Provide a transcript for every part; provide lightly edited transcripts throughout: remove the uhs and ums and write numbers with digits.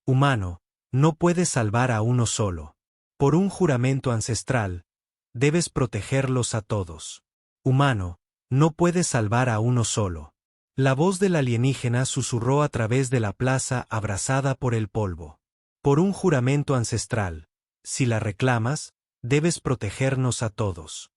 Humano, no puedes salvar a uno solo. Por un juramento ancestral, debes protegerlos a todos. Humano, no puedes salvar a uno solo. La voz del alienígena susurró a través de la plaza abrasada por el polvo. Por un juramento ancestral, si la reclamas, debes protegernos a todos.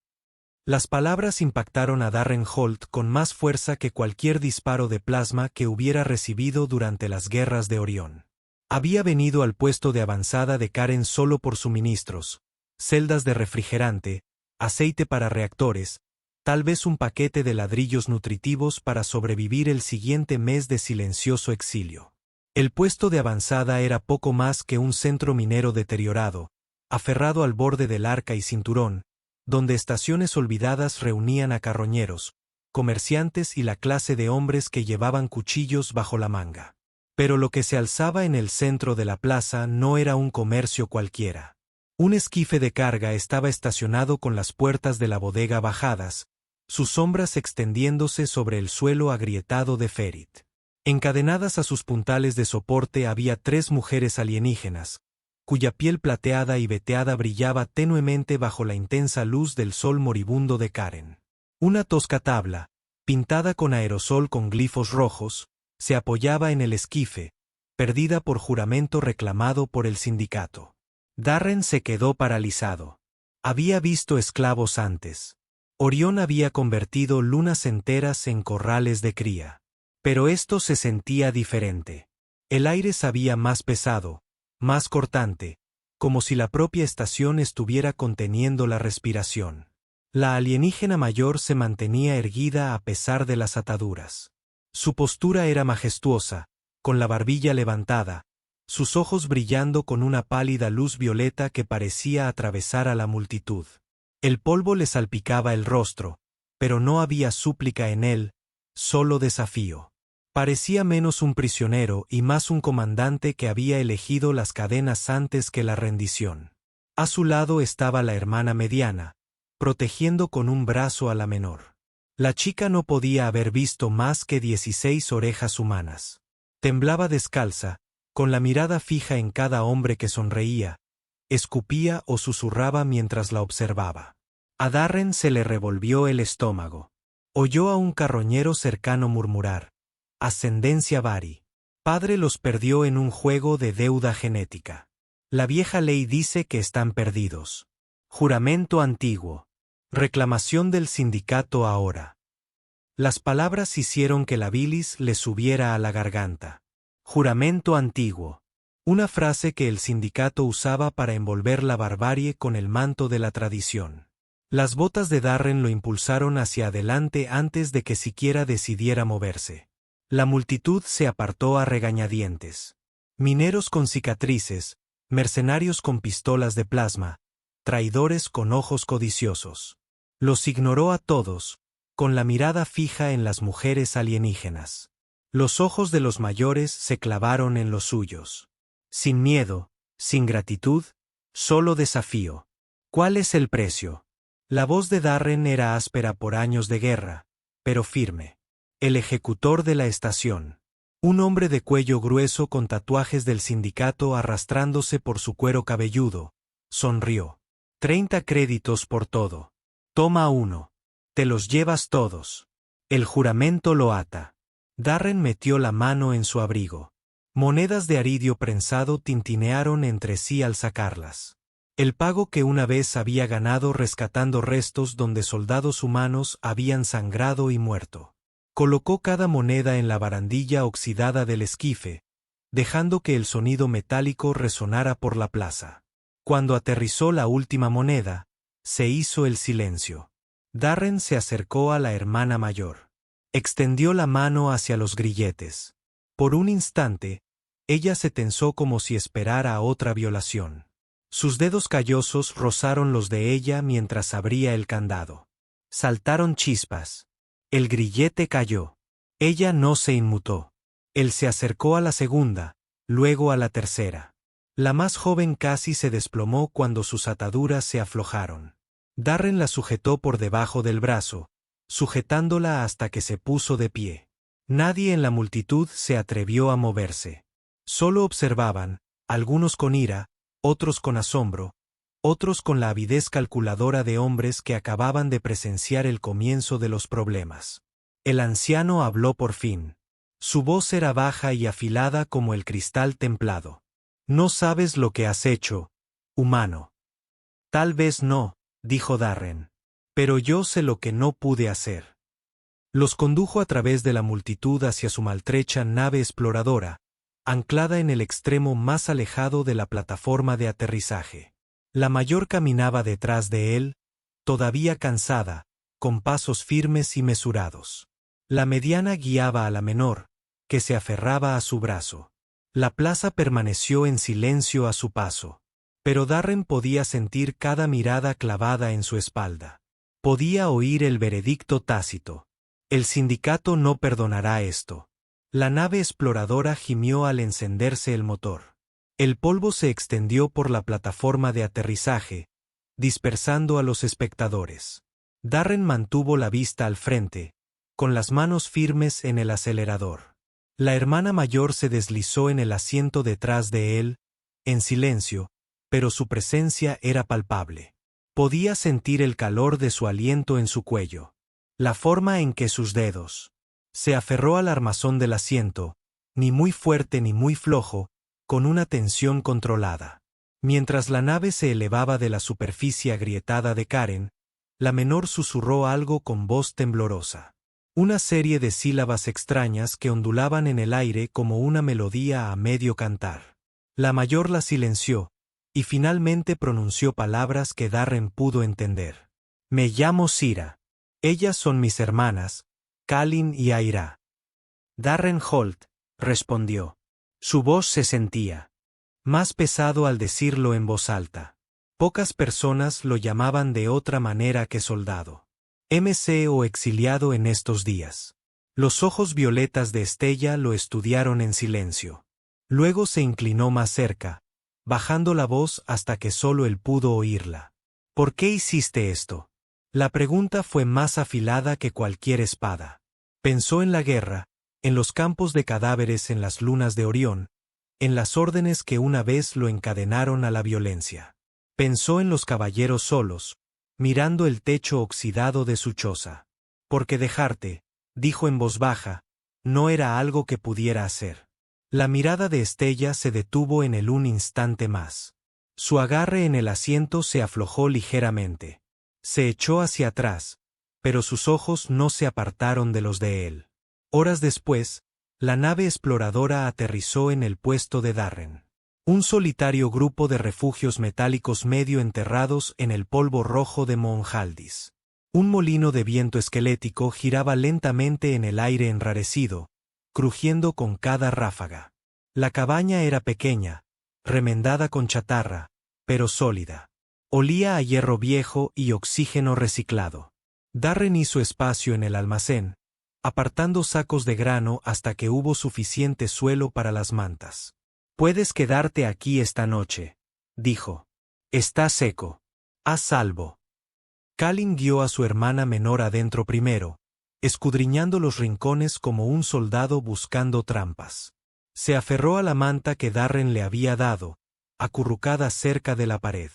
Las palabras impactaron a Darren Holt con más fuerza que cualquier disparo de plasma que hubiera recibido durante las guerras de Orión. Había venido al puesto de avanzada de Karen solo por suministros, celdas de refrigerante, aceite para reactores, tal vez un paquete de ladrillos nutritivos para sobrevivir el siguiente mes de silencioso exilio. El puesto de avanzada era poco más que un centro minero deteriorado, aferrado al borde del arca y cinturón, donde estaciones olvidadas reunían a carroñeros, comerciantes y la clase de hombres que llevaban cuchillos bajo la manga. Pero lo que se alzaba en el centro de la plaza no era un comercio cualquiera. Un esquife de carga estaba estacionado con las puertas de la bodega bajadas, sus sombras extendiéndose sobre el suelo agrietado de Ferit. Encadenadas a sus puntales de soporte había 3 mujeres alienígenas, cuya piel plateada y veteada brillaba tenuemente bajo la intensa luz del sol moribundo de Karen. Una tosca tabla, pintada con aerosol con glifos rojos, se apoyaba en el esquife, perdida por juramento reclamado por el sindicato. Darren se quedó paralizado. Había visto esclavos antes. Orión había convertido lunas enteras en corrales de cría. Pero esto se sentía diferente. El aire sabía más pesado, más cortante, como si la propia estación estuviera conteniendo la respiración. La alienígena mayor se mantenía erguida a pesar de las ataduras. Su postura era majestuosa, con la barbilla levantada, sus ojos brillando con una pálida luz violeta que parecía atravesar a la multitud. El polvo le salpicaba el rostro, pero no había súplica en él, solo desafío. Parecía menos un prisionero y más un comandante que había elegido las cadenas antes que la rendición. A su lado estaba la hermana mediana, protegiendo con un brazo a la menor. La chica no podía haber visto más que 16 orejas humanas. Temblaba descalza, con la mirada fija en cada hombre que sonreía, escupía o susurraba mientras la observaba. A Darren se le revolvió el estómago. Oyó a un carroñero cercano murmurar: «Ascendencia Vari. Padre los perdió en un juego de deuda genética. La vieja ley dice que están perdidos. Juramento antiguo. Reclamación del sindicato ahora». Las palabras hicieron que la bilis le subiera a la garganta. Juramento antiguo. Una frase que el sindicato usaba para envolver la barbarie con el manto de la tradición. Las botas de Darren lo impulsaron hacia adelante antes de que siquiera decidiera moverse. La multitud se apartó a regañadientes. Mineros con cicatrices, mercenarios con pistolas de plasma, traidores con ojos codiciosos. Los ignoró a todos, con la mirada fija en las mujeres alienígenas. Los ojos de los mayores se clavaron en los suyos. Sin miedo, sin gratitud, solo desafío. ¿Cuál es el precio? La voz de Darren era áspera por años de guerra, pero firme. El ejecutor de la estación. Un hombre de cuello grueso con tatuajes del sindicato arrastrándose por su cuero cabelludo, sonrió. 30 créditos por todo. Toma uno. Te los llevas todos. El juramento lo ata. Darren metió la mano en su abrigo. Monedas de aridio prensado tintinearon entre sí al sacarlas. El pago que una vez había ganado rescatando restos donde soldados humanos habían sangrado y muerto. Colocó cada moneda en la barandilla oxidada del esquife, dejando que el sonido metálico resonara por la plaza. Cuando aterrizó la última moneda, se hizo el silencio. Darren se acercó a la hermana mayor. Extendió la mano hacia los grilletes. Por un instante, ella se tensó como si esperara otra violación. Sus dedos callosos rozaron los de ella mientras abría el candado. Saltaron chispas. El grillete cayó. Ella no se inmutó. Él se acercó a la segunda, luego a la tercera. La más joven casi se desplomó cuando sus ataduras se aflojaron. Darren la sujetó por debajo del brazo, sujetándola hasta que se puso de pie. Nadie en la multitud se atrevió a moverse. Solo observaban, algunos con ira, otros con asombro, otros con la avidez calculadora de hombres que acababan de presenciar el comienzo de los problemas. El anciano habló por fin. Su voz era baja y afilada como el cristal templado. «No sabes lo que has hecho, humano». «Tal vez no», dijo Darren. «Pero yo sé lo que no pude hacer». Los condujo a través de la multitud hacia su maltrecha nave exploradora, anclada en el extremo más alejado de la plataforma de aterrizaje. La mayor caminaba detrás de él, todavía cansada, con pasos firmes y mesurados. La mediana guiaba a la menor, que se aferraba a su brazo. La plaza permaneció en silencio a su paso. Pero Darren podía sentir cada mirada clavada en su espalda. Podía oír el veredicto tácito. El sindicato no perdonará esto. La nave exploradora gimió al encenderse el motor. El polvo se extendió por la plataforma de aterrizaje, dispersando a los espectadores. Darren mantuvo la vista al frente, con las manos firmes en el acelerador. La hermana mayor se deslizó en el asiento detrás de él, en silencio, pero su presencia era palpable. Podía sentir el calor de su aliento en su cuello. La forma en que sus dedos. Se aferró al armazón del asiento, ni muy fuerte ni muy flojo, con una tensión controlada. Mientras la nave se elevaba de la superficie agrietada de Karen, la menor susurró algo con voz temblorosa. Una serie de sílabas extrañas que ondulaban en el aire como una melodía a medio cantar. La mayor la silenció, y finalmente pronunció palabras que Darren pudo entender. «Me llamo Sira. Ellas son mis hermanas, Kalin y Aira». Darren Holt, respondió. Su voz se sentía más pesado al decirlo en voz alta. Pocas personas lo llamaban de otra manera que soldado. MC o exiliado en estos días. Los ojos violetas de Estella lo estudiaron en silencio. Luego se inclinó más cerca, bajando la voz hasta que solo él pudo oírla. «¿Por qué hiciste esto?» La pregunta fue más afilada que cualquier espada. Pensó en la guerra, en los campos de cadáveres en las lunas de Orión, en las órdenes que una vez lo encadenaron a la violencia. Pensó en los caballeros solos, mirando el techo oxidado de su choza. «Porque dejarte», dijo en voz baja, no era algo que pudiera hacer. La mirada de Estella se detuvo en él un instante más. Su agarre en el asiento se aflojó ligeramente. Se echó hacia atrás, pero sus ojos no se apartaron de los de él. Horas después, la nave exploradora aterrizó en el puesto de Darren. Un solitario grupo de refugios metálicos medio enterrados en el polvo rojo de Monjaldis. Un molino de viento esquelético giraba lentamente en el aire enrarecido, crujiendo con cada ráfaga. La cabaña era pequeña, remendada con chatarra, pero sólida. Olía a hierro viejo y oxígeno reciclado. Darren hizo espacio en el almacén, apartando sacos de grano hasta que hubo suficiente suelo para las mantas. «Puedes quedarte aquí esta noche», dijo. «Está seco. A salvo». Kalin guió a su hermana menor adentro primero, escudriñando los rincones como un soldado buscando trampas. Se aferró a la manta que Darren le había dado, acurrucada cerca de la pared.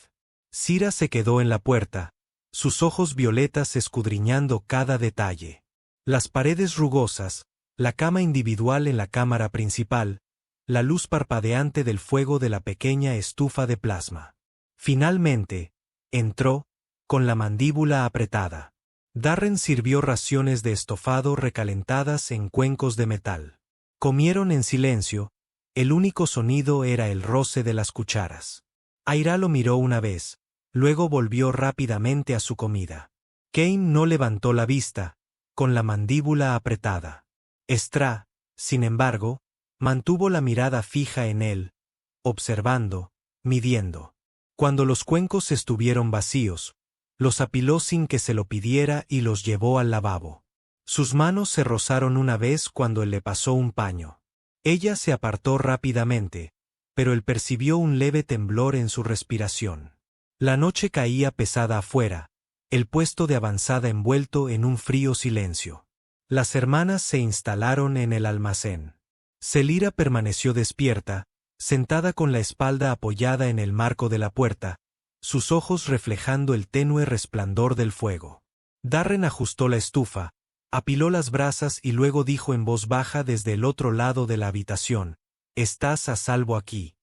Sira se quedó en la puerta, sus ojos violetas escudriñando cada detalle. Las paredes rugosas, la cama individual en la cámara principal, la luz parpadeante del fuego de la pequeña estufa de plasma. Finalmente, entró, con la mandíbula apretada. Darren sirvió raciones de estofado recalentadas en cuencos de metal. Comieron en silencio, el único sonido era el roce de las cucharas. Aira lo miró una vez, luego volvió rápidamente a su comida. Kane no levantó la vista, con la mandíbula apretada. Estra, sin embargo, mantuvo la mirada fija en él, observando, midiendo. Cuando los cuencos estuvieron vacíos, los apiló sin que se lo pidiera y los llevó al lavabo. Sus manos se rozaron una vez cuando él le pasó un paño. Ella se apartó rápidamente, pero él percibió un leve temblor en su respiración. La noche caía pesada afuera, el puesto de avanzada envuelto en un frío silencio. Las hermanas se instalaron en el almacén. Selira permaneció despierta, sentada con la espalda apoyada en el marco de la puerta, sus ojos reflejando el tenue resplandor del fuego. Darren ajustó la estufa, apiló las brasas y luego dijo en voz baja desde el otro lado de la habitación: «Estás a salvo aquí».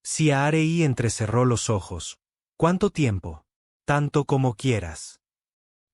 Siarei entrecerró los ojos. «¿Cuánto tiempo?» «Tanto como quieras».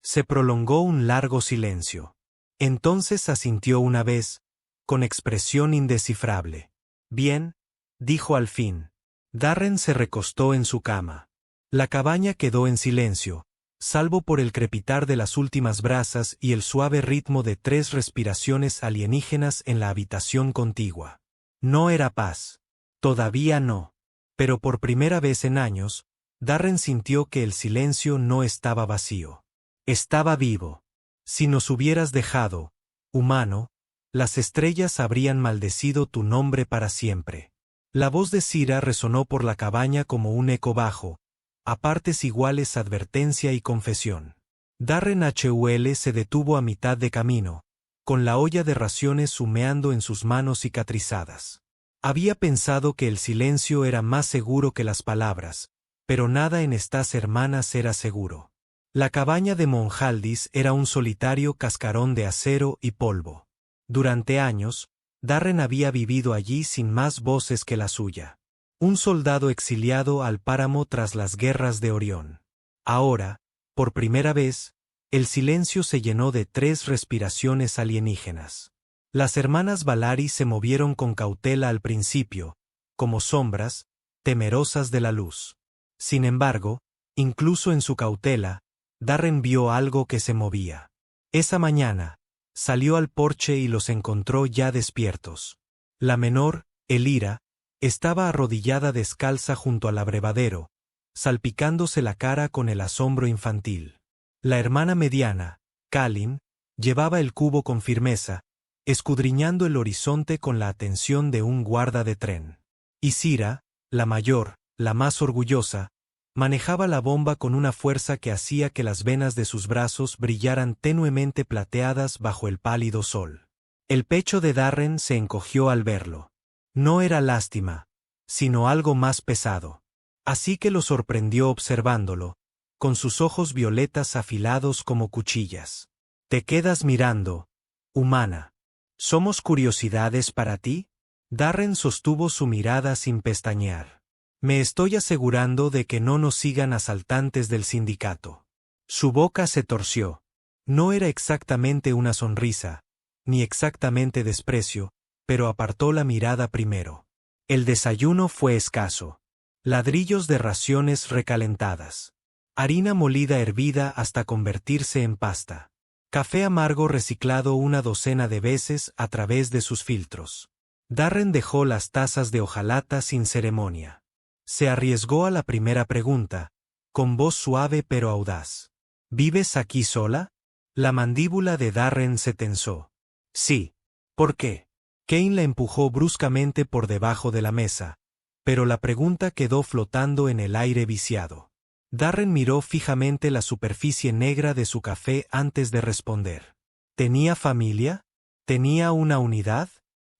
Se prolongó un largo silencio. Entonces asintió una vez, con expresión indescifrable. «Bien», dijo al fin. Darren se recostó en su cama. La cabaña quedó en silencio, salvo por el crepitar de las últimas brasas y el suave ritmo de 3 respiraciones alienígenas en la habitación contigua. No era paz. Todavía no. Pero por primera vez en años, Darren sintió que el silencio no estaba vacío. Estaba vivo. Si nos hubieras dejado, humano, las estrellas habrían maldecido tu nombre para siempre. La voz de Sira resonó por la cabaña como un eco bajo, a partes iguales advertencia y confesión. Darren Hul se detuvo a mitad de camino, con la olla de raciones humeando en sus manos cicatrizadas. Había pensado que el silencio era más seguro que las palabras, pero nada en estas hermanas era seguro. La cabaña de Monjaldis era un solitario cascarón de acero y polvo. Durante años, Darren había vivido allí sin más voces que la suya. Un soldado exiliado al páramo tras las guerras de Orión. Ahora, por primera vez, el silencio se llenó de 3 respiraciones alienígenas. Las hermanas Valari se movieron con cautela al principio, como sombras, temerosas de la luz. Sin embargo, incluso en su cautela, Darren vio algo que se movía. Esa mañana, salió al porche y los encontró ya despiertos. La menor, Elira, estaba arrodillada descalza junto al abrevadero, salpicándose la cara con el asombro infantil. La hermana mediana, Kalin, llevaba el cubo con firmeza, escudriñando el horizonte con la atención de un guarda de tren. Y Sira, la mayor, la más orgullosa, manejaba la bomba con una fuerza que hacía que las venas de sus brazos brillaran tenuemente plateadas bajo el pálido sol. El pecho de Darren se encogió al verlo. No era lástima, sino algo más pesado. Así que lo sorprendió observándolo, con sus ojos violetas afilados como cuchillas. «Te quedas mirando, humana. ¿Somos curiosidades para ti?» Darren sostuvo su mirada sin pestañear. «Me estoy asegurando de que no nos sigan asaltantes del sindicato». Su boca se torció. No era exactamente una sonrisa, ni exactamente desprecio, pero apartó la mirada primero. El desayuno fue escaso. Ladrillos de raciones recalentadas. Harina molida hervida hasta convertirse en pasta. Café amargo reciclado una docena de veces a través de sus filtros. Darren dejó las tazas de hojalata sin ceremonia. Se arriesgó a la primera pregunta, con voz suave pero audaz. «¿Vives aquí sola?» La mandíbula de Darren se tensó. «Sí». «¿Por qué?» Kane la empujó bruscamente por debajo de la mesa, pero la pregunta quedó flotando en el aire viciado. Darren miró fijamente la superficie negra de su café antes de responder. ¿Tenía familia? ¿Tenía una unidad?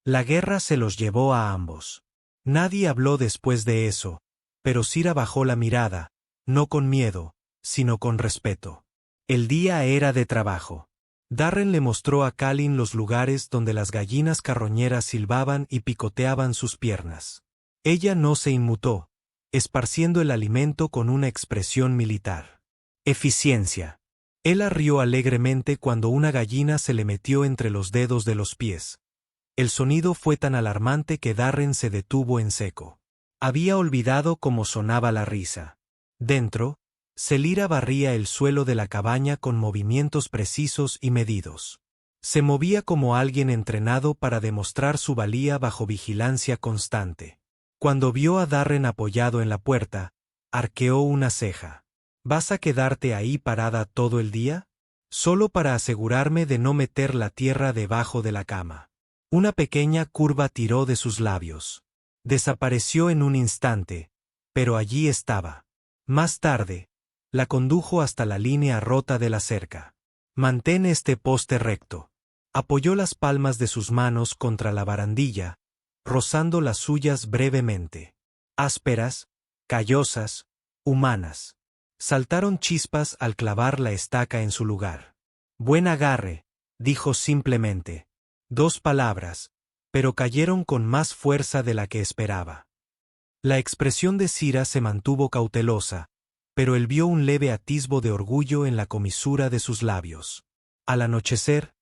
La guerra se los llevó a ambos. Nadie habló después de eso, pero Sira bajó la mirada, no con miedo, sino con respeto. El día era de trabajo. Darren le mostró a Kalin los lugares donde las gallinas carroñeras silbaban y picoteaban sus piernas. Ella no se inmutó, esparciendo el alimento con una expresión militar. «Eficiencia». Él rió alegremente cuando una gallina se le metió entre los dedos de los pies. El sonido fue tan alarmante que Darren se detuvo en seco. Había olvidado cómo sonaba la risa. Dentro, Selira barría el suelo de la cabaña con movimientos precisos y medidos. Se movía como alguien entrenado para demostrar su valía bajo vigilancia constante. Cuando vio a Darren apoyado en la puerta, arqueó una ceja. «¿Vas a quedarte ahí parada todo el día?» «Solo para asegurarme de no meter la tierra debajo de la cama». Una pequeña curva tiró de sus labios. Desapareció en un instante, pero allí estaba. Más tarde, la condujo hasta la línea rota de la cerca. «Mantén este poste recto». Apoyó las palmas de sus manos contra la barandilla, rozando las suyas brevemente. Ásperas, callosas, humanas. Saltaron chispas al clavar la estaca en su lugar. Buen agarre, dijo simplemente. 2 palabras, pero cayeron con más fuerza de la que esperaba. La expresión de Cira se mantuvo cautelosa, pero él vio un leve atisbo de orgullo en la comisura de sus labios. Al anochecer,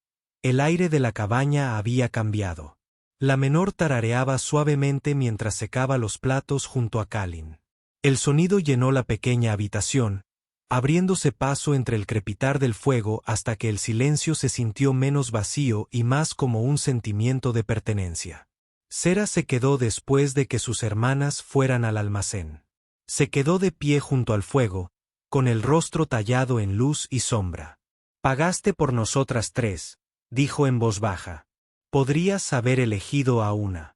el aire de la cabaña había cambiado. La menor tarareaba suavemente mientras secaba los platos junto a Kalin. El sonido llenó la pequeña habitación, abriéndose paso entre el crepitar del fuego hasta que el silencio se sintió menos vacío y más como un sentimiento de pertenencia. Sera se quedó después de que sus hermanas fueran al almacén. Se quedó de pie junto al fuego, con el rostro tallado en luz y sombra. «Pagaste por nosotras 3», dijo en voz baja. «Podrías haber elegido a una».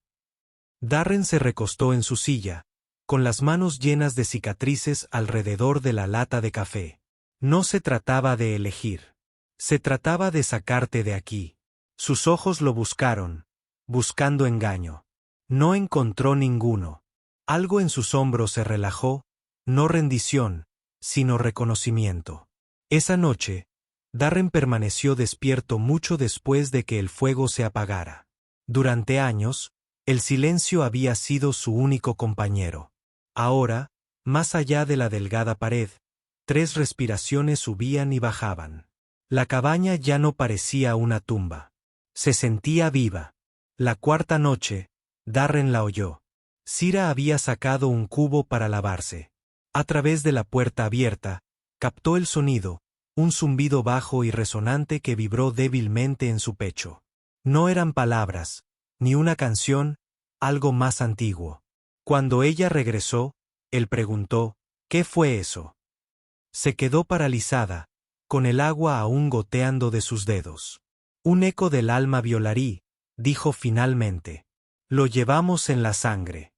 Darren se recostó en su silla, con las manos llenas de cicatrices alrededor de la lata de café. No se trataba de elegir. Se trataba de sacarte de aquí. Sus ojos lo buscaron, buscando engaño. No encontró ninguno. Algo en sus hombros se relajó, no rendición, sino reconocimiento. Esa noche, Darren permaneció despierto mucho después de que el fuego se apagara. Durante años, el silencio había sido su único compañero. Ahora, más allá de la delgada pared, 3 respiraciones subían y bajaban. La cabaña ya no parecía una tumba. Se sentía viva. La 4ª noche, Darren la oyó. Cira había sacado un cubo para lavarse. A través de la puerta abierta, captó el sonido, un zumbido bajo y resonante que vibró débilmente en su pecho. No eran palabras, ni una canción, algo más antiguo. Cuando ella regresó, él preguntó, ¿qué fue eso? Se quedó paralizada, con el agua aún goteando de sus dedos. Un eco del alma violarí, dijo finalmente. Lo llevamos en la sangre.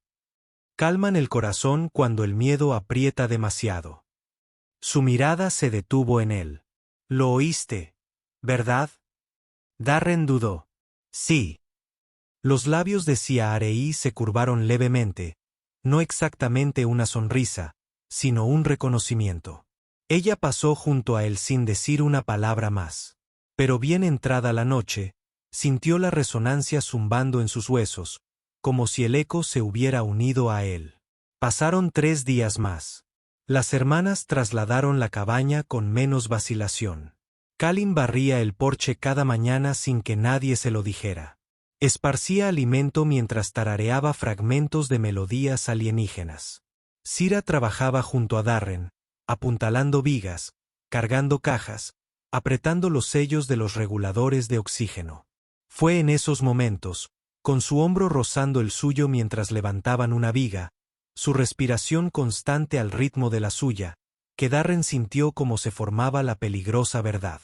Calman el corazón cuando el miedo aprieta demasiado. Su mirada se detuvo en él. Lo oíste, ¿verdad? Darren dudó. Sí. Los labios de Siaarei se curvaron levemente, no exactamente una sonrisa, sino un reconocimiento. Ella pasó junto a él sin decir una palabra más. Pero bien entrada la noche, sintió la resonancia zumbando en sus huesos, como si el eco se hubiera unido a él. Pasaron 3 días más. Las hermanas trasladaron la cabaña con menos vacilación. Kalin barría el porche cada mañana sin que nadie se lo dijera. Esparcía alimento mientras tarareaba fragmentos de melodías alienígenas. Cira trabajaba junto a Darren, apuntalando vigas, cargando cajas, apretando los sellos de los reguladores de oxígeno. Fue en esos momentos, con su hombro rozando el suyo mientras levantaban una viga, su respiración constante al ritmo de la suya, que Darren sintió cómo se formaba la peligrosa verdad.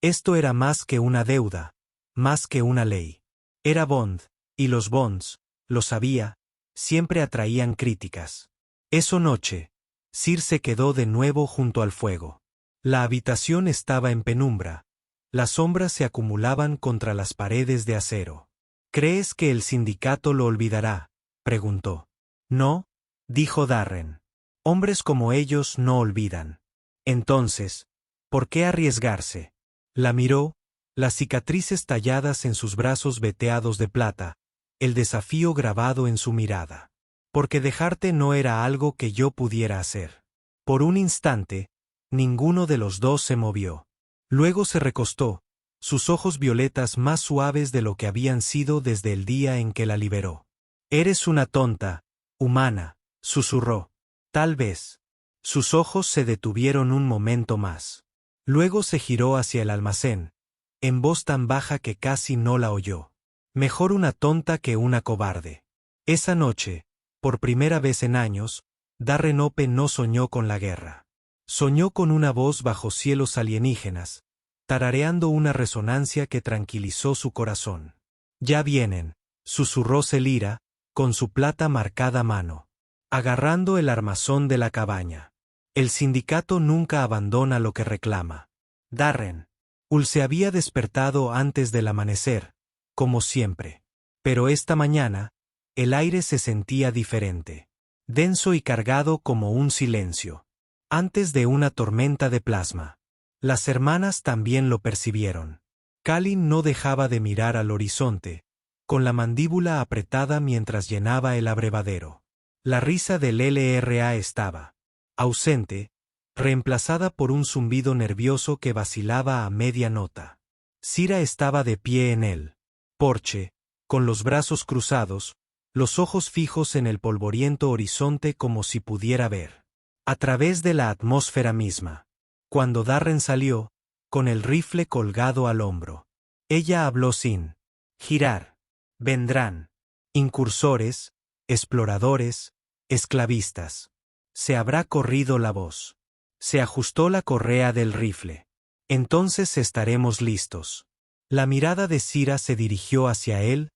Esto era más que una deuda, más que una ley. Era Bond, y los Bonds, lo sabía, siempre atraían críticas. Esa noche, Sir se quedó de nuevo junto al fuego. La habitación estaba en penumbra. Las sombras se acumulaban contra las paredes de acero. ¿Crees que el sindicato lo olvidará?, preguntó. No, dijo Darren. Hombres como ellos no olvidan. Entonces, ¿por qué arriesgarse? La miró, las cicatrices talladas en sus brazos veteados de plata, el desafío grabado en su mirada. Porque dejarte no era algo que yo pudiera hacer. Por un instante, ninguno de los dos se movió. Luego se recostó, sus ojos violetas más suaves de lo que habían sido desde el día en que la liberó. Eres una tonta, humana, susurró. Tal vez. Sus ojos se detuvieron un momento más. Luego se giró hacia el almacén, en voz tan baja que casi no la oyó. Mejor una tonta que una cobarde. Esa noche, por primera vez en años, Darren Ope no soñó con la guerra. Soñó con una voz bajo cielos alienígenas, tarareando una resonancia que tranquilizó su corazón. Ya vienen, susurró Celira, con su plata marcada mano, agarrando el armazón de la cabaña. El sindicato nunca abandona lo que reclama. Darren. Ul se había despertado antes del amanecer, como siempre. Pero esta mañana, el aire se sentía diferente. Denso y cargado como un silencio. Antes de una tormenta de plasma. Las hermanas también lo percibieron. Kalin no dejaba de mirar al horizonte, con la mandíbula apretada mientras llenaba el abrevadero. La risa del LRA estaba ausente, reemplazada por un zumbido nervioso que vacilaba a media nota. Sira estaba de pie en el porche, con los brazos cruzados, los ojos fijos en el polvoriento horizonte como si pudiera ver a través de la atmósfera misma. Cuando Darren salió, con el rifle colgado al hombro, ella habló sin girar. Vendrán incursores, exploradores, esclavistas. Se habrá corrido la voz. Se ajustó la correa del rifle. Entonces estaremos listos. La mirada de Sira se dirigió hacia él,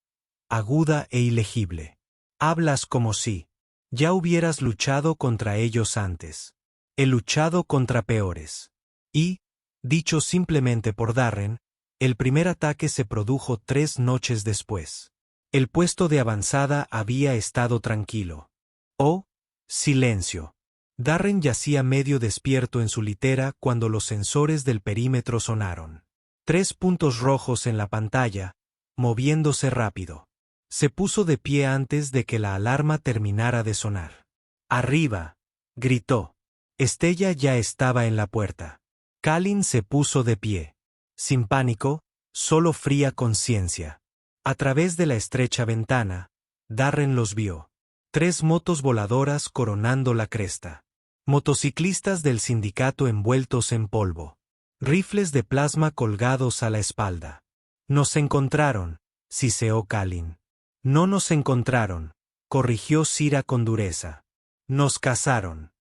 aguda e ilegible. Hablas como si ya hubieras luchado contra ellos antes. He luchado contra peores. Y, dicho simplemente por Darren, el primer ataque se produjo 3 noches después. El puesto de avanzada había estado tranquilo. Oh, silencio. Darren yacía medio despierto en su litera cuando los sensores del perímetro sonaron. 3 puntos rojos en la pantalla, moviéndose rápido. Se puso de pie antes de que la alarma terminara de sonar. ¡Arriba!, gritó. Estella ya estaba en la puerta. Kalin se puso de pie. Sin pánico, solo fría conciencia. A través de la estrecha ventana, Darren los vio. 3 motos voladoras coronando la cresta. Motociclistas del sindicato envueltos en polvo. Rifles de plasma colgados a la espalda. Nos encontraron, siseó Kalin. No nos encontraron, corrigió Sira con dureza. Nos cazaron.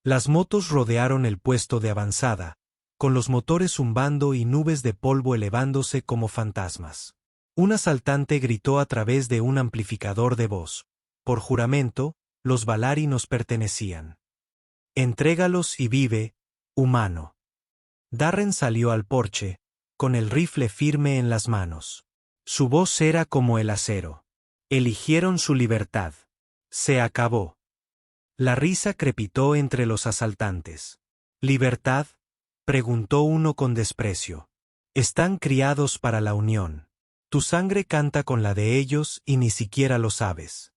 Las motos rodearon el puesto de avanzada, con los motores zumbando y nubes de polvo elevándose como fantasmas. Un asaltante gritó a través de un amplificador de voz. Por juramento, los Valari nos pertenecían. Entrégalos y vive, humano. Darren salió al porche, con el rifle firme en las manos. Su voz era como el acero. Eligieron su libertad. Se acabó. La risa crepitó entre los asaltantes. ¿Libertad?, preguntó uno con desprecio. Están criados para la unión. Tu sangre canta con la de ellos y ni siquiera lo sabes.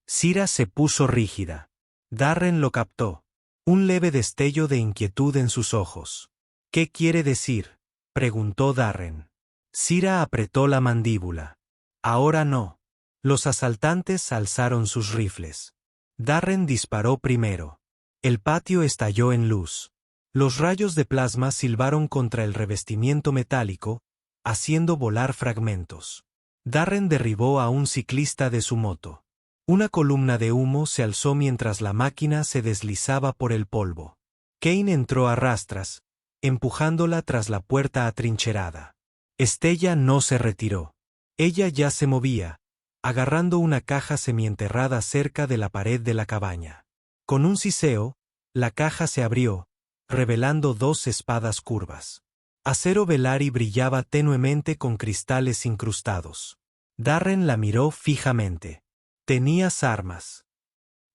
Sira se puso rígida. Darren lo captó. Un leve destello de inquietud en sus ojos. ¿Qué quiere decir?, preguntó Darren. Sira apretó la mandíbula. Ahora no. Los asaltantes alzaron sus rifles. Darren disparó primero. El patio estalló en luz. Los rayos de plasma silbaron contra el revestimiento metálico, haciendo volar fragmentos. Darren derribó a un ciclista de su moto. Una columna de humo se alzó mientras la máquina se deslizaba por el polvo. Kane entró a rastras, empujándola tras la puerta atrincherada. Estella no se retiró. Ella ya se movía, agarrando una caja semienterrada cerca de la pared de la cabaña. Con un siseo, la caja se abrió, revelando 2 espadas curvas. Acero Velari brillaba tenuemente con cristales incrustados. Darren la miró fijamente. Tenías armas.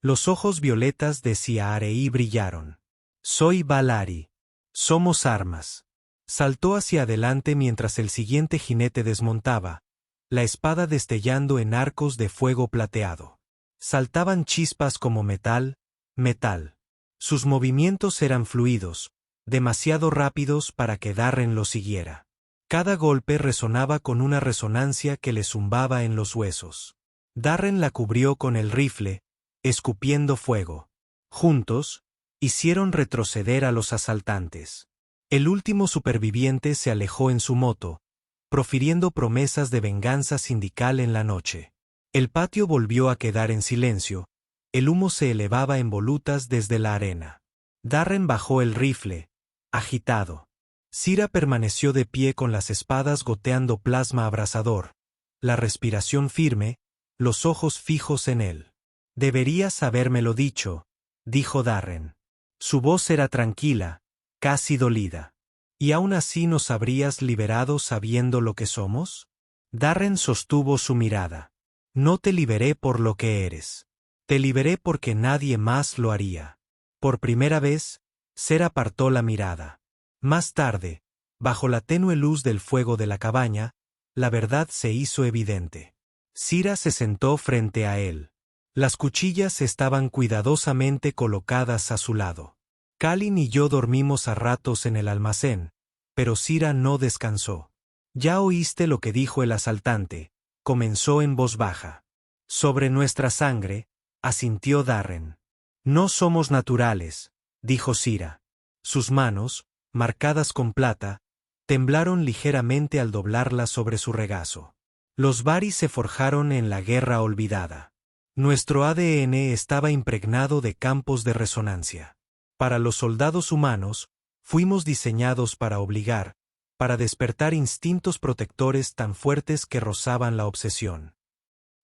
Los ojos violetas de Siarei brillaron. Soy Valari. Somos armas. Saltó hacia adelante mientras el siguiente jinete desmontaba, la espada destellando en arcos de fuego plateado. Saltaban chispas como metal, metal. Sus movimientos eran fluidos, demasiado rápidos para que Darren lo siguiera. Cada golpe resonaba con una resonancia que le zumbaba en los huesos. Darren la cubrió con el rifle, escupiendo fuego. Juntos, hicieron retroceder a los asaltantes. El último superviviente se alejó en su moto, profiriendo promesas de venganza sindical en la noche. El patio volvió a quedar en silencio, el humo se elevaba en volutas desde la arena. Darren bajó el rifle, agitado. Sira permaneció de pie con las espadas goteando plasma abrasador, la respiración firme, los ojos fijos en él. Deberías habérmelo dicho, dijo Darren. Su voz era tranquila, casi dolida. ¿Y aún así nos habrías liberado sabiendo lo que somos? Darren sostuvo su mirada. No te liberé por lo que eres. Te liberé porque nadie más lo haría. Por primera vez, Ser apartó la mirada. Más tarde, bajo la tenue luz del fuego de la cabaña, la verdad se hizo evidente. Sira se sentó frente a él. Las cuchillas estaban cuidadosamente colocadas a su lado. Kalin y yo dormimos a ratos en el almacén, pero Sira no descansó. Ya oíste lo que dijo el asaltante, comenzó en voz baja. Sobre nuestra sangre, asintió Darren. No somos naturales, dijo Sira. Sus manos, marcadas con plata, temblaron ligeramente al doblarlas sobre su regazo. Los Bari se forjaron en la guerra olvidada. Nuestro ADN estaba impregnado de campos de resonancia. Para los soldados humanos, fuimos diseñados para obligar, para despertar instintos protectores tan fuertes que rozaban la obsesión.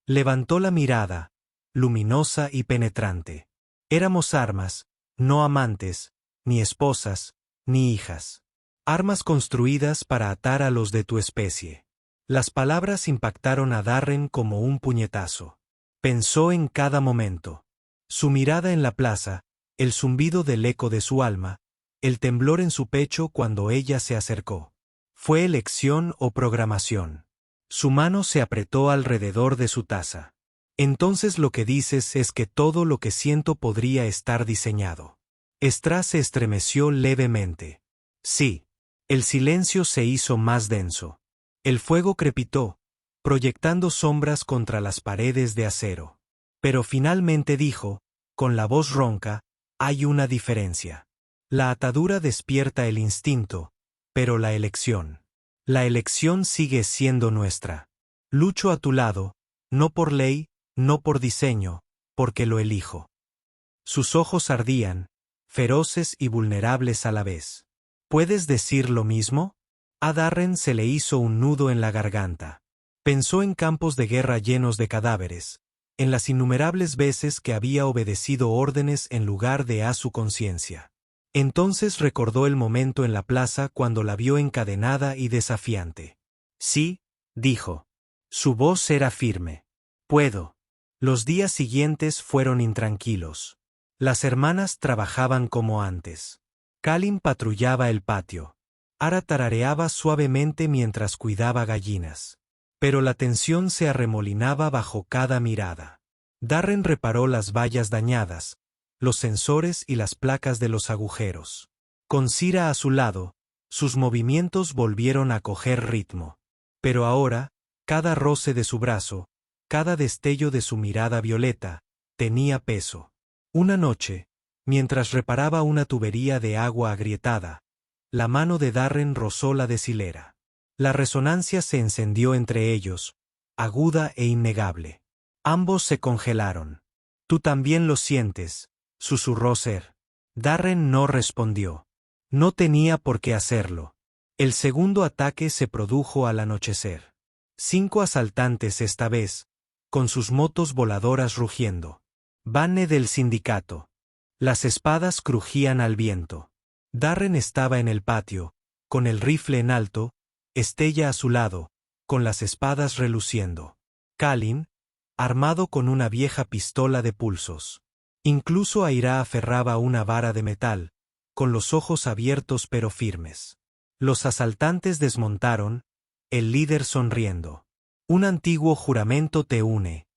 Levantó la mirada, luminosa y penetrante. Éramos armas, no amantes, ni esposas, ni hijas. Armas construidas para atar a los de tu especie. Las palabras impactaron a Darren como un puñetazo. Pensó en cada momento. Su mirada en la plaza, el zumbido del eco de su alma, el temblor en su pecho cuando ella se acercó. ¿Fue elección o programación? Su mano se apretó alrededor de su taza. Entonces lo que dices es que todo lo que siento podría estar diseñado. Strass se estremeció levemente. Sí. El silencio se hizo más denso. El fuego crepitó, proyectando sombras contra las paredes de acero. Pero finalmente dijo, con la voz ronca, hay una diferencia. La atadura despierta el instinto, pero la elección. La elección sigue siendo nuestra. Lucho a tu lado, no por ley, no por diseño, porque lo elijo. Sus ojos ardían, feroces y vulnerables a la vez. ¿Puedes decir lo mismo? A Darren se le hizo un nudo en la garganta. Pensó en campos de guerra llenos de cadáveres, en las innumerables veces que había obedecido órdenes en lugar de a su conciencia. Entonces recordó el momento en la plaza cuando la vio encadenada y desafiante. Sí, dijo. Su voz era firme. Puedo. Los días siguientes fueron intranquilos. Las hermanas trabajaban como antes. Kalin patrullaba el patio. Ara tarareaba suavemente mientras cuidaba gallinas. Pero la tensión se arremolinaba bajo cada mirada. Darren reparó las vallas dañadas, los sensores y las placas de los agujeros. Con Sira a su lado, sus movimientos volvieron a coger ritmo. Pero ahora, cada roce de su brazo, cada destello de su mirada violeta, tenía peso. Una noche, mientras reparaba una tubería de agua agrietada, la mano de Darren rozó la de Silera. La resonancia se encendió entre ellos, aguda e innegable. Ambos se congelaron. Tú también lo sientes, susurró Ser. Darren no respondió. No tenía por qué hacerlo. El segundo ataque se produjo al anochecer. 5 asaltantes esta vez, con sus motos voladoras rugiendo. Bane del sindicato. Las espadas crujían al viento. Darren estaba en el patio, con el rifle en alto, Estella a su lado, con las espadas reluciendo. Kalin, armado con una vieja pistola de pulsos. Incluso Aira aferraba una vara de metal, con los ojos abiertos pero firmes. Los asaltantes desmontaron, el líder sonriendo. Un antiguo juramento te une,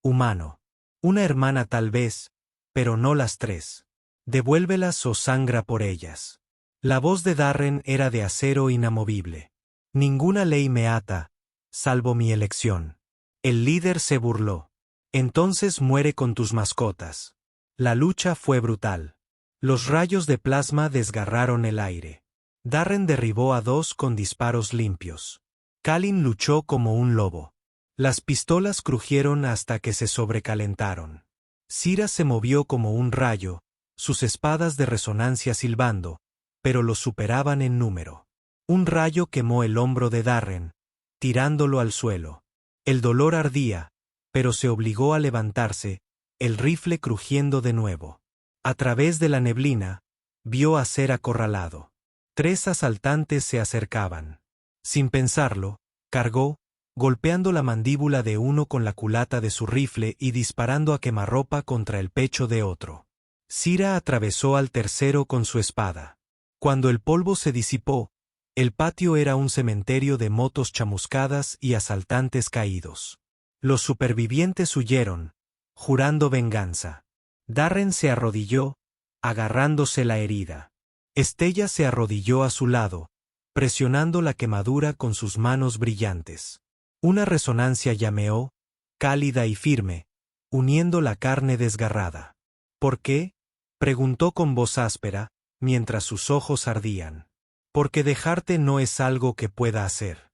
humano. Una hermana tal vez, pero no las 3. Devuélvelas o sangra por ellas. La voz de Darren era de acero inamovible. Ninguna ley me ata, salvo mi elección. El líder se burló. Entonces muere con tus mascotas. La lucha fue brutal. Los rayos de plasma desgarraron el aire. Darren derribó a 2 con disparos limpios. Kalin luchó como un lobo. Las pistolas crujieron hasta que se sobrecalentaron. Sira se movió como un rayo, sus espadas de resonancia silbando, pero los superaban en número. Un rayo quemó el hombro de Darren, tirándolo al suelo. El dolor ardía, pero se obligó a levantarse, el rifle crujiendo de nuevo. A través de la neblina, vio a Ser acorralado. 3 asaltantes se acercaban. Sin pensarlo, cargó, golpeando la mandíbula de uno con la culata de su rifle y disparando a quemarropa contra el pecho de otro. Sira atravesó al tercero con su espada. Cuando el polvo se disipó, el patio era un cementerio de motos chamuscadas y asaltantes caídos. Los supervivientes huyeron, jurando venganza. Darren se arrodilló, agarrándose la herida. Estella se arrodilló a su lado, presionando la quemadura con sus manos brillantes. Una resonancia llameó, cálida y firme, uniendo la carne desgarrada. ¿Por qué?, preguntó con voz áspera, mientras sus ojos ardían. Porque dejarte no es algo que pueda hacer.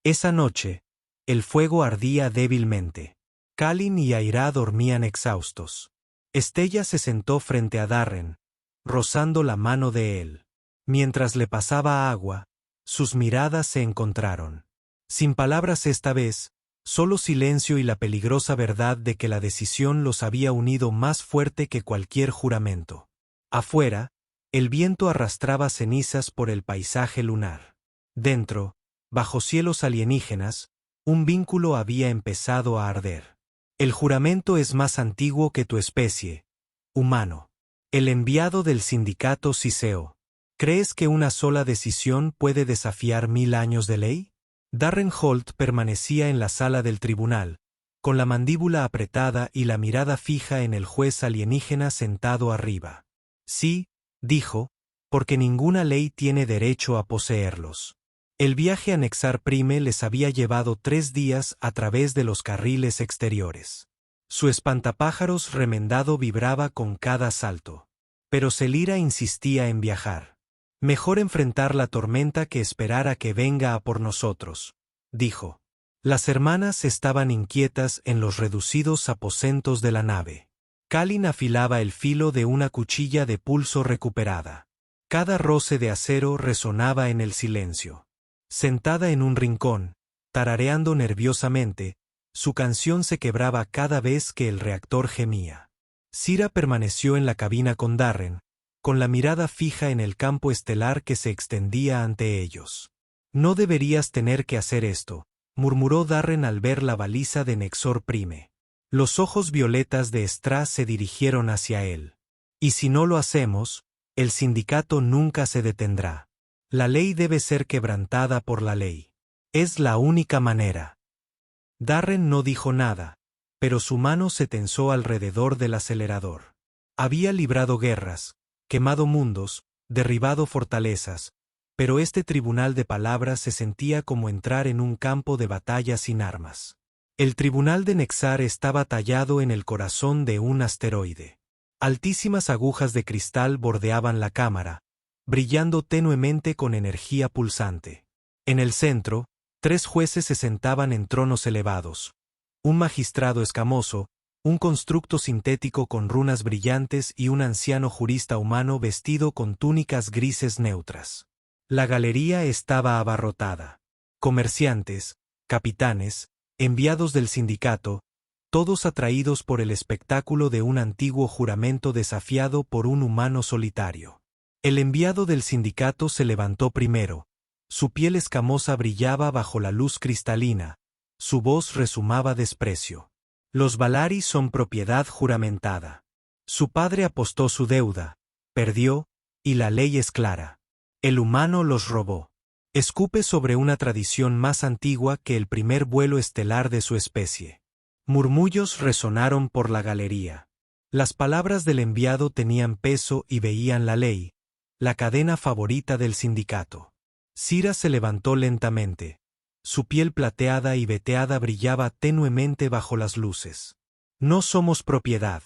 Esa noche, el fuego ardía débilmente. Kalin y Aira dormían exhaustos. Estella se sentó frente a Darren, rozando la mano de él. Mientras le pasaba agua, sus miradas se encontraron. Sin palabras esta vez, solo silencio y la peligrosa verdad de que la decisión los había unido más fuerte que cualquier juramento. Afuera, el viento arrastraba cenizas por el paisaje lunar. Dentro, bajo cielos alienígenas, un vínculo había empezado a arder. El juramento es más antiguo que tu especie, humano. El enviado del sindicato Siseo. ¿Crees que una sola decisión puede desafiar 1000 años de ley? Darren Holt permanecía en la sala del tribunal, con la mandíbula apretada y la mirada fija en el juez alienígena sentado arriba. Sí, dijo, porque ninguna ley tiene derecho a poseerlos. El viaje a Nexar Prime les había llevado 3 días a través de los carriles exteriores. Su espantapájaros remendado vibraba con cada salto. Pero Selira insistía en viajar. Mejor enfrentar la tormenta que esperar a que venga a por nosotros, dijo. Las hermanas estaban inquietas en los reducidos aposentos de la nave. Kalin afilaba el filo de una cuchilla de pulso recuperada. Cada roce de acero resonaba en el silencio. Sentada en un rincón, tarareando nerviosamente, su canción se quebraba cada vez que el reactor gemía. Sira permaneció en la cabina con Darren, con la mirada fija en el campo estelar que se extendía ante ellos. No deberías tener que hacer esto, murmuró Darren al ver la baliza de Nexor Prime. Los ojos violetas de Strass se dirigieron hacia él. Y si no lo hacemos, el sindicato nunca se detendrá. La ley debe ser quebrantada por la ley. Es la única manera. Darren no dijo nada, pero su mano se tensó alrededor del acelerador. Había librado guerras, quemado mundos, derribado fortalezas, pero este tribunal de palabras se sentía como entrar en un campo de batalla sin armas. El tribunal de Nexar estaba tallado en el corazón de un asteroide. Altísimas agujas de cristal bordeaban la cámara, brillando tenuemente con energía pulsante. En el centro, 3 jueces se sentaban en tronos elevados. Un magistrado escamoso, un constructo sintético con runas brillantes y un anciano jurista humano vestido con túnicas grises neutras. La galería estaba abarrotada. Comerciantes, capitanes, enviados del sindicato, todos atraídos por el espectáculo de un antiguo juramento desafiado por un humano solitario. El enviado del sindicato se levantó primero. Su piel escamosa brillaba bajo la luz cristalina. Su voz rezumaba desprecio. Los Valari son propiedad juramentada. Su padre apostó su deuda, perdió, y la ley es clara. El humano los robó. Escupe sobre una tradición más antigua que el primer vuelo estelar de su especie. Murmullos resonaron por la galería. Las palabras del enviado tenían peso y veían la ley, la cadena favorita del sindicato. Sira se levantó lentamente. Su piel plateada y veteada brillaba tenuemente bajo las luces. No somos propiedad,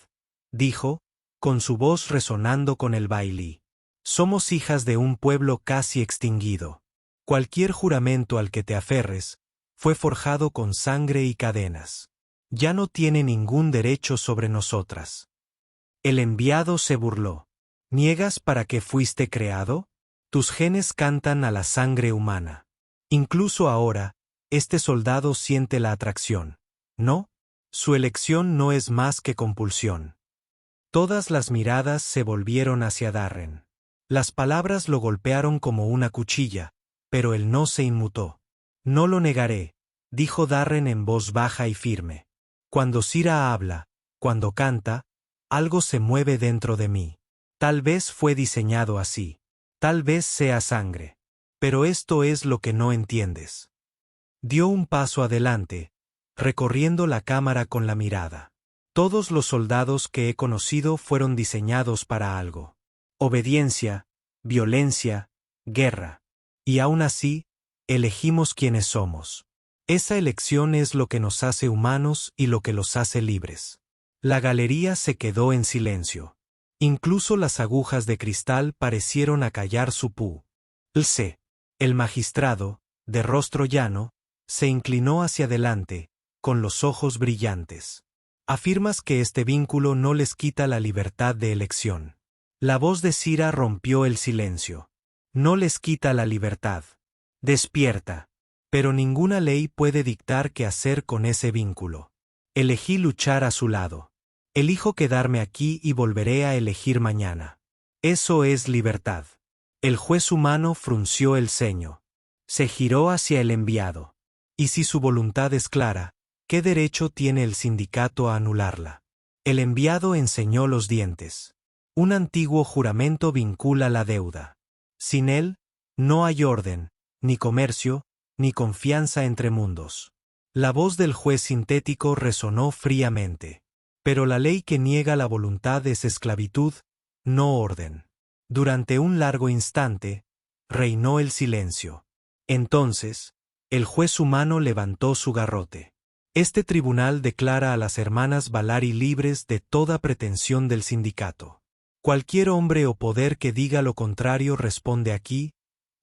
dijo, con su voz resonando con el bailí. Somos hijas de un pueblo casi extinguido. Cualquier juramento al que te aferres, fue forjado con sangre y cadenas. Ya no tiene ningún derecho sobre nosotras. El enviado se burló. ¿Niegas para qué fuiste creado? Tus genes cantan a la sangre humana. Incluso ahora, este soldado siente la atracción. ¿No? Su elección no es más que compulsión. Todas las miradas se volvieron hacia Darren. Las palabras lo golpearon como una cuchilla, pero él no se inmutó. No lo negaré, dijo Darren en voz baja y firme. Cuando Sira habla, cuando canta, algo se mueve dentro de mí. Tal vez fue diseñado así. Tal vez sea sangre. Pero esto es lo que no entiendes. Dio un paso adelante, recorriendo la cámara con la mirada. Todos los soldados que he conocido fueron diseñados para algo. Obediencia, violencia, guerra. Y aún así, elegimos quiénes somos. Esa elección es lo que nos hace humanos y lo que los hace libres. La galería se quedó en silencio. Incluso las agujas de cristal parecieron acallar su pu. El magistrado, de rostro llano, se inclinó hacia adelante, con los ojos brillantes. Afirmas que este vínculo no les quita la libertad de elección. La voz de Sira rompió el silencio. No les quita la libertad. Despierta. Pero ninguna ley puede dictar qué hacer con ese vínculo. Elegí luchar a su lado. Elijo quedarme aquí y volveré a elegir mañana. Eso es libertad. El juez humano frunció el ceño. Se giró hacia el enviado. Y si su voluntad es clara, ¿qué derecho tiene el sindicato a anularla? El enviado enseñó los dientes. Un antiguo juramento vincula la deuda. Sin él, no hay orden, ni comercio, ni confianza entre mundos. La voz del juez sintético resonó fríamente. Pero la ley que niega la voluntad es esclavitud, no orden. Durante un largo instante, reinó el silencio. Entonces, el juez humano levantó su garrote. Este tribunal declara a las hermanas Valari libres de toda pretensión del sindicato. Cualquier hombre o poder que diga lo contrario responde aquí,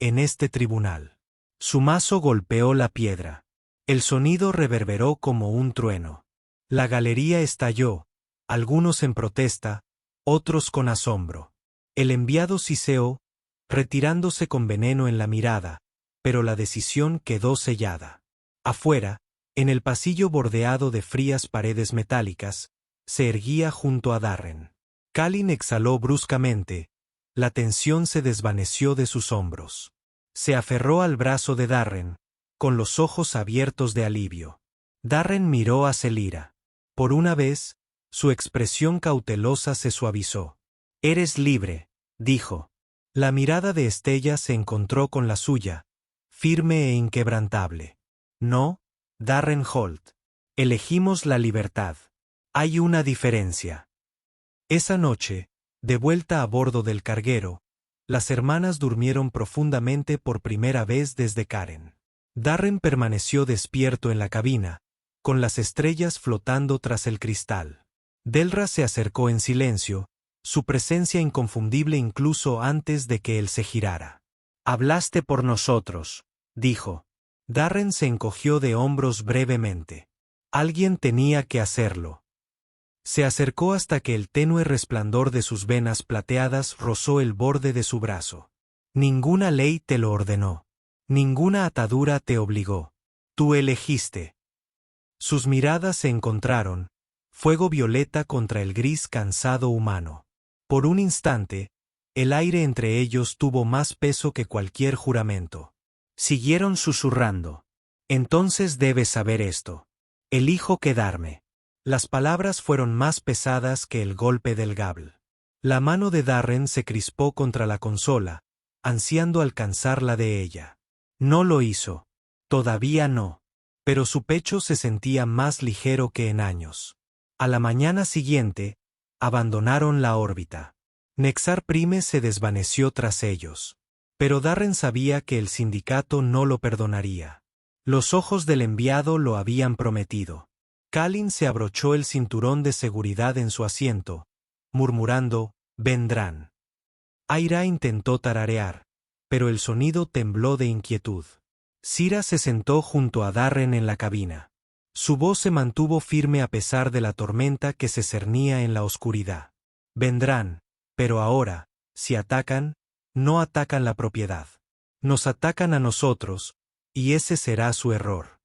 en este tribunal. Su mazo golpeó la piedra. El sonido reverberó como un trueno. La galería estalló, algunos en protesta, otros con asombro. El enviado siseó, retirándose con veneno en la mirada, pero la decisión quedó sellada. Afuera, en el pasillo bordeado de frías paredes metálicas, se erguía junto a Darren. Kalin exhaló bruscamente, la tensión se desvaneció de sus hombros. Se aferró al brazo de Darren, con los ojos abiertos de alivio. Darren miró a Celira. Por una vez, su expresión cautelosa se suavizó. «Eres libre», dijo. La mirada de Estella se encontró con la suya, firme e inquebrantable. «No, Darren Holt. Elegimos la libertad. Hay una diferencia». Esa noche, de vuelta a bordo del carguero, las hermanas durmieron profundamente por primera vez desde Karen. Darren permaneció despierto en la cabina, con las estrellas flotando tras el cristal. Delra se acercó en silencio, su presencia inconfundible incluso antes de que él se girara. «Hablaste por nosotros», dijo. Darren se encogió de hombros brevemente. Alguien tenía que hacerlo. Se acercó hasta que el tenue resplandor de sus venas plateadas rozó el borde de su brazo. Ninguna ley te lo ordenó. Ninguna atadura te obligó. Tú elegiste. Sus miradas se encontraron, fuego violeta contra el gris cansado humano. Por un instante, el aire entre ellos tuvo más peso que cualquier juramento. Siguieron susurrando. «Entonces debes saber esto. Elijo quedarme». Las palabras fueron más pesadas que el golpe del gable. La mano de Darren se crispó contra la consola, ansiando alcanzarla de ella. No lo hizo. Todavía no. Pero su pecho se sentía más ligero que en años. A la mañana siguiente, abandonaron la órbita. Nexar Prime se desvaneció tras ellos. Pero Darren sabía que el sindicato no lo perdonaría. Los ojos del enviado lo habían prometido. Kalin se abrochó el cinturón de seguridad en su asiento, murmurando, «Vendrán». Aira intentó tararear, pero el sonido tembló de inquietud. Sira se sentó junto a Darren en la cabina. Su voz se mantuvo firme a pesar de la tormenta que se cernía en la oscuridad. «Vendrán, pero ahora, si atacan, no atacan la propiedad. Nos atacan a nosotros, y ese será su error».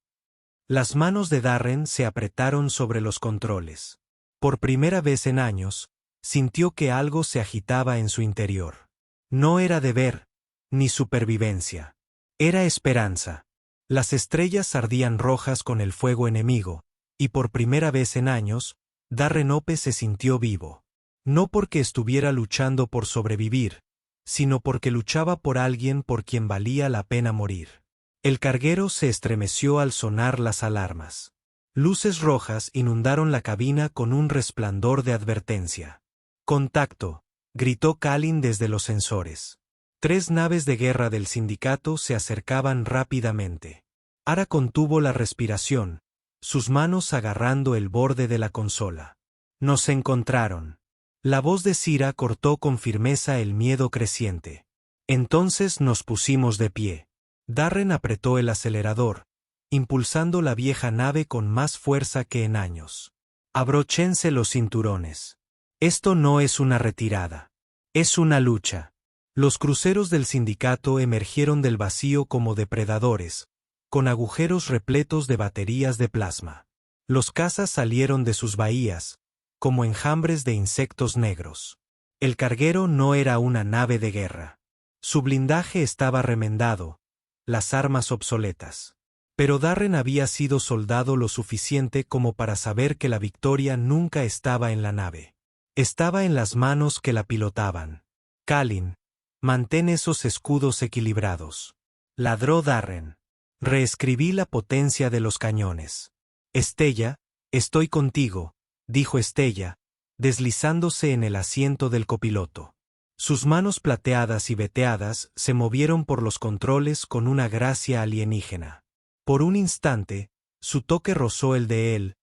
Las manos de Darren se apretaron sobre los controles. Por primera vez en años, sintió que algo se agitaba en su interior. No era deber, ni supervivencia. Era esperanza. Las estrellas ardían rojas con el fuego enemigo, y por primera vez en años, Darrenope se sintió vivo. No porque estuviera luchando por sobrevivir, sino porque luchaba por alguien por quien valía la pena morir. El carguero se estremeció al sonar las alarmas. Luces rojas inundaron la cabina con un resplandor de advertencia. «Contacto», gritó Kalin desde los sensores. 3 naves de guerra del sindicato se acercaban rápidamente. Ara contuvo la respiración, sus manos agarrando el borde de la consola. «Nos encontraron». La voz de Sira cortó con firmeza el miedo creciente. Entonces nos pusimos de pie. Darren apretó el acelerador, impulsando la vieja nave con más fuerza que en años. «Abróchense los cinturones. Esto no es una retirada. Es una lucha». Los cruceros del sindicato emergieron del vacío como depredadores, con agujeros repletos de baterías de plasma. Los cazas salieron de sus bahías, como enjambres de insectos negros. El carguero no era una nave de guerra. Su blindaje estaba remendado, las armas obsoletas. Pero Darren había sido soldado lo suficiente como para saber que la victoria nunca estaba en la nave. Estaba en las manos que la pilotaban. «Kalin, mantén esos escudos equilibrados», ladró Darren. Reescribí la potencia de los cañones. «Estella, estoy contigo», dijo Estella, deslizándose en el asiento del copiloto. Sus manos plateadas y veteadas se movieron por los controles con una gracia alienígena. Por un instante, su toque rozó el de él,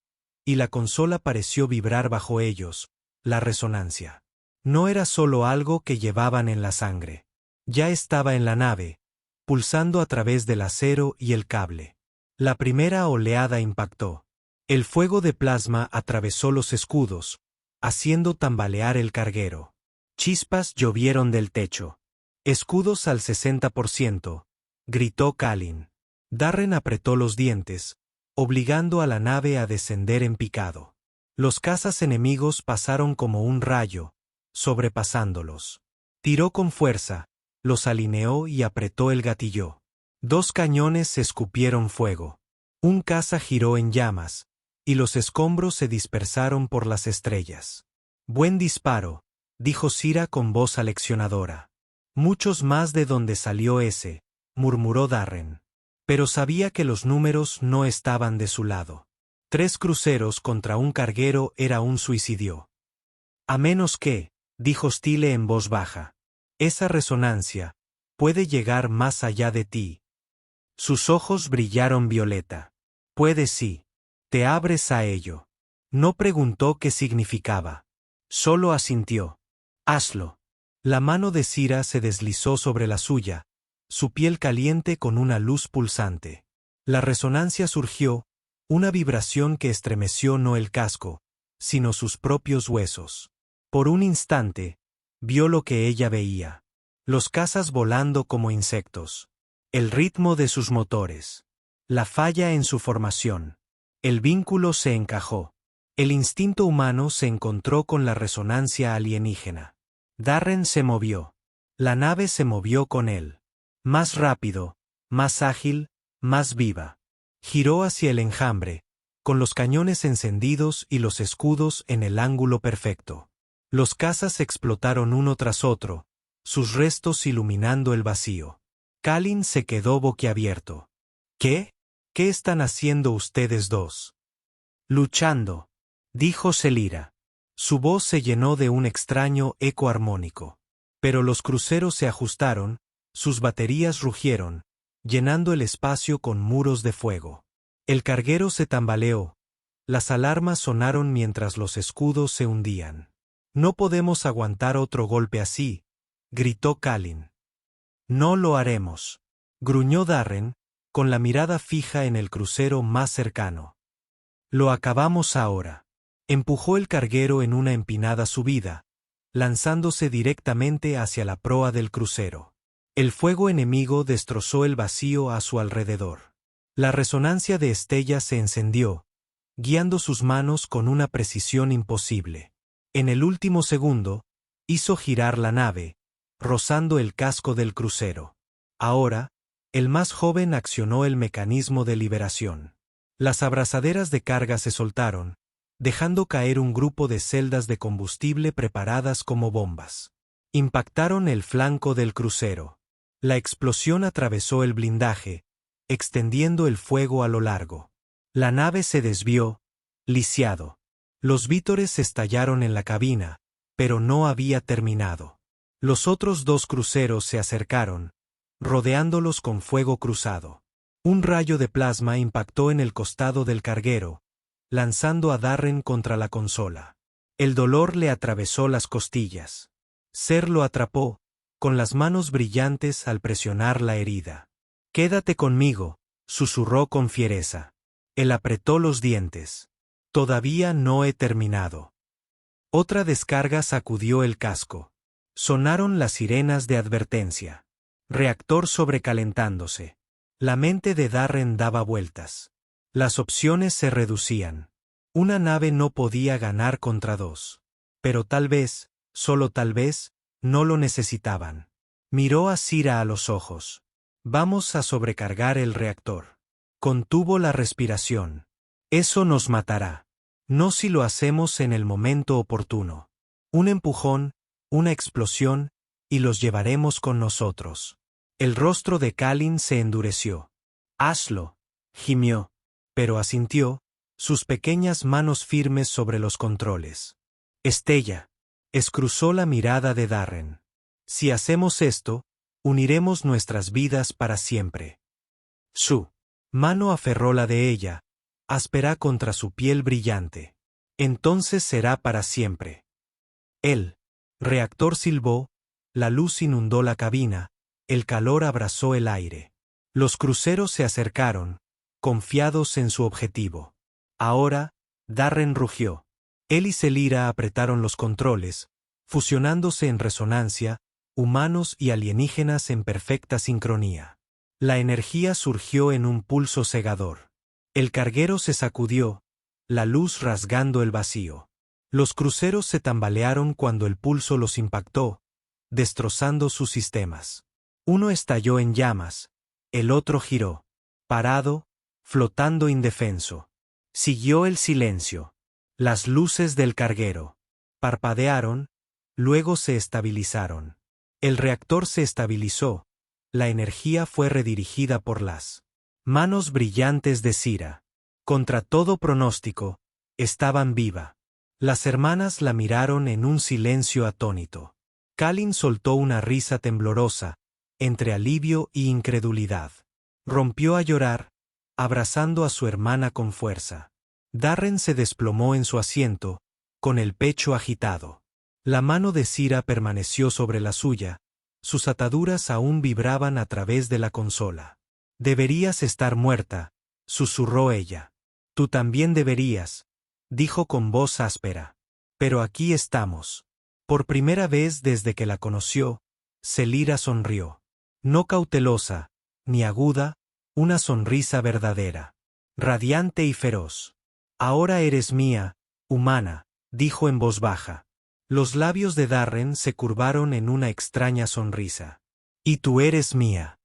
y la consola pareció vibrar bajo ellos, la resonancia. No era solo algo que llevaban en la sangre. Ya estaba en la nave, pulsando a través del acero y el cable. La primera oleada impactó. El fuego de plasma atravesó los escudos, haciendo tambalear el carguero. Chispas llovieron del techo. «Escudos al 60%, gritó Kalin. Darren apretó los dientes, obligando a la nave a descender en picado. Los cazas enemigos pasaron como un rayo, sobrepasándolos. Tiró con fuerza, los alineó y apretó el gatillo. 2 cañones escupieron fuego. Un caza giró en llamas, y los escombros se dispersaron por las estrellas. «Buen disparo», dijo Sira con voz aleccionadora. «Muchos más de donde salió ese», murmuró Darren. Pero sabía que los números no estaban de su lado. 3 cruceros contra un carguero era un suicidio. «A menos que», dijo Steele en voz baja, «esa resonancia puede llegar más allá de ti». Sus ojos brillaron violeta. «Puede sí. Te abres a ello». No preguntó qué significaba. Solo asintió. «Hazlo». La mano de Sira se deslizó sobre la suya, su piel caliente con una luz pulsante. La resonancia surgió, una vibración que estremeció no el casco, sino sus propios huesos. Por un instante, vio lo que ella veía. Los cazas volando como insectos. El ritmo de sus motores. La falla en su formación. El vínculo se encajó. El instinto humano se encontró con la resonancia alienígena. Darren se movió. La nave se movió con él. Más rápido, más ágil, más viva. Giró hacia el enjambre, con los cañones encendidos y los escudos en el ángulo perfecto. Los cazas explotaron uno tras otro, sus restos iluminando el vacío. Kalin se quedó boquiabierto. «¿Qué? ¿Qué están haciendo ustedes dos?» «Luchando», dijo Selira. Su voz se llenó de un extraño eco armónico. Pero los cruceros se ajustaron, sus baterías rugieron, llenando el espacio con muros de fuego. El carguero se tambaleó. Las alarmas sonaron mientras los escudos se hundían. «No podemos aguantar otro golpe así», gritó Kalin. «No lo haremos», gruñó Darren, con la mirada fija en el crucero más cercano. «Lo acabamos ahora». Empujó el carguero en una empinada subida, lanzándose directamente hacia la proa del crucero. El fuego enemigo destrozó el vacío a su alrededor. La resonancia de Estella se encendió, guiando sus manos con una precisión imposible. En el último segundo, hizo girar la nave, rozando el casco del crucero. Ahora, el más joven accionó el mecanismo de liberación. Las abrazaderas de carga se soltaron, dejando caer un grupo de celdas de combustible preparadas como bombas. Impactaron el flanco del crucero. La explosión atravesó el blindaje, extendiendo el fuego a lo largo. La nave se desvió, lisiado. Los vítores estallaron en la cabina, pero no había terminado. Los otros dos cruceros se acercaron, rodeándolos con fuego cruzado. Un rayo de plasma impactó en el costado del carguero, lanzando a Darren contra la consola. El dolor le atravesó las costillas. Ser lo atrapó, con las manos brillantes al presionar la herida. «Quédate conmigo», susurró con fiereza. Él apretó los dientes. «Todavía no he terminado». Otra descarga sacudió el casco. Sonaron las sirenas de advertencia. Reactor sobrecalentándose. La mente de Darren daba vueltas. Las opciones se reducían. Una nave no podía ganar contra dos. Pero tal vez, solo tal vez, no lo necesitaban. Miró a Sira a los ojos. «Vamos a sobrecargar el reactor». Contuvo la respiración. «Eso nos matará. No si lo hacemos en el momento oportuno. Un empujón, una explosión, y los llevaremos con nosotros». El rostro de Kalin se endureció. «Hazlo», gimió, pero asintió, sus pequeñas manos firmes sobre los controles. «Estella», escruzó la mirada de Darren. «Si hacemos esto, uniremos nuestras vidas para siempre». Su mano aferró la de ella, áspera contra su piel brillante. «Entonces será para siempre». El reactor silbó, la luz inundó la cabina, el calor abrazó el aire. Los cruceros se acercaron, confiados en su objetivo. Ahora, Darren rugió. Él y Selira apretaron los controles, fusionándose en resonancia, humanos y alienígenas en perfecta sincronía. La energía surgió en un pulso cegador. El carguero se sacudió, la luz rasgando el vacío. Los cruceros se tambalearon cuando el pulso los impactó, destrozando sus sistemas. Uno estalló en llamas, el otro giró, parado, flotando indefenso. Siguió el silencio. Las luces del carguero parpadearon, luego se estabilizaron. El reactor se estabilizó, la energía fue redirigida por las manos brillantes de Sira. Contra todo pronóstico, estaban viva. Las hermanas la miraron en un silencio atónito. Kalin soltó una risa temblorosa, entre alivio y incredulidad. Rompió a llorar, abrazando a su hermana con fuerza. Darren se desplomó en su asiento, con el pecho agitado. La mano de Sira permaneció sobre la suya, sus ataduras aún vibraban a través de la consola. «Deberías estar muerta», susurró ella. «Tú también deberías», dijo con voz áspera. «Pero aquí estamos». Por primera vez desde que la conoció, Selira sonrió. No cautelosa, ni aguda, una sonrisa verdadera. Radiante y feroz. «Ahora eres mía, humana», dijo en voz baja. Los labios de Darren se curvaron en una extraña sonrisa. «Y tú eres mía».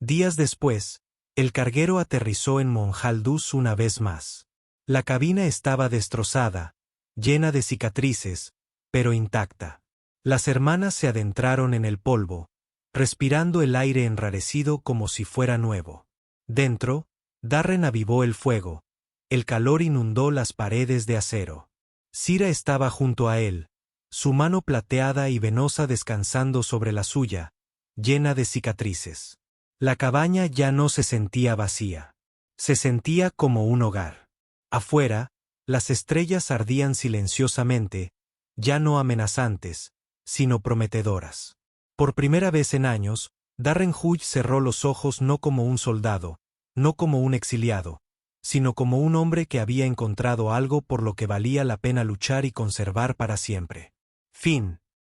Días después, el carguero aterrizó en Monjaldus una vez más. La cabina estaba destrozada, llena de cicatrices, pero intacta. Las hermanas se adentraron en el polvo, respirando el aire enrarecido como si fuera nuevo. Dentro, Darren avivó el fuego, el calor inundó las paredes de acero. Sira estaba junto a él, su mano plateada y venosa descansando sobre la suya, llena de cicatrices. La cabaña ya no se sentía vacía. Se sentía como un hogar. Afuera, las estrellas ardían silenciosamente, ya no amenazantes, sino prometedoras. Por primera vez en años, Darren Hull cerró los ojos no como un soldado, no como un exiliado, sino como un hombre que había encontrado algo por lo que valía la pena luchar y conservar para siempre. Fin.